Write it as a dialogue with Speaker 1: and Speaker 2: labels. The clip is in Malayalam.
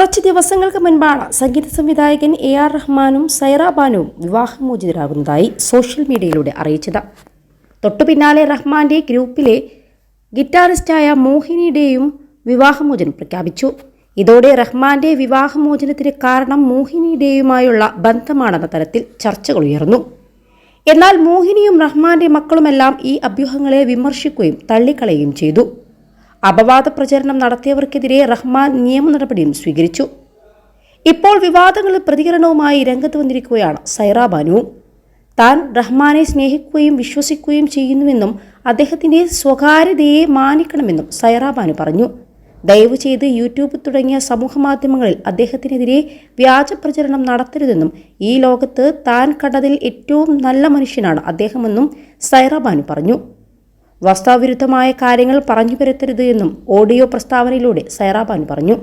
Speaker 1: കുറച്ച് ദിവസങ്ങൾക്ക് മുൻപാണ് സംഗീത സംവിധായകൻ AR റഹ്മാനും സൈറ ബാനുവും വിവാഹമോചിതരാകുന്നതായി സോഷ്യൽ മീഡിയയിലൂടെ അറിയിച്ചത്. തൊട്ടു പിന്നാലെ റഹ്മാന്റെ ഗ്രൂപ്പിലെ ഗിറ്റാറിസ്റ്റായ മോഹിനിയുടെയും വിവാഹമോചനം പ്രഖ്യാപിച്ചു. ഇതോടെ റഹ്മാന്റെ വിവാഹമോചനത്തിന് കാരണം മോഹിനിയുടെയുമായുള്ള ബന്ധമാണെന്ന തരത്തിൽ ചർച്ചകൾ ഉയർന്നു. എന്നാൽ മോഹിനിയും റഹ്മാന്റെ മക്കളുമെല്ലാം ഈ അഭ്യൂഹങ്ങളെ വിമർശിക്കുകയും തള്ളിക്കളയുകയും ചെയ്തു. അപവാദ പ്രചരണം നടത്തിയവർക്കെതിരെ റഹ്മാൻ നിയമ നടപടിയും സ്വീകരിച്ചു. ഇപ്പോൾ വിവാദങ്ങളിൽ പ്രതികരണവുമായി രംഗത്ത് വന്നിരിക്കുകയാണ് സൈറ ബാനുവും. താൻ റഹ്മാനെ സ്നേഹിക്കുകയും വിശ്വസിക്കുകയും ചെയ്യുന്നുവെന്നും അദ്ദേഹത്തിൻ്റെ സ്വകാര്യതയെ മാനിക്കണമെന്നും സൈറ ബാനു പറഞ്ഞു. ദയവ് ചെയ്ത് യൂട്യൂബ് തുടങ്ങിയ സമൂഹമാധ്യമങ്ങളിൽ അദ്ദേഹത്തിനെതിരെ വ്യാജ പ്രചരണം നടത്തരുതെന്നും ഈ ലോകത്ത് താൻ കണ്ടതിൽ ഏറ്റവും നല്ല മനുഷ്യനാണ് അദ്ദേഹമെന്നും സൈറ ബാനു പറഞ്ഞു. വാസ്തവവിരുദ്ധമായ കാര്യങ്ങൾ പറഞ്ഞു വരുത്തരുത് എന്നും ഓഡിയോ പ്രസ്താവനയിലൂടെ സൈറ ബാനു പറഞ്ഞു.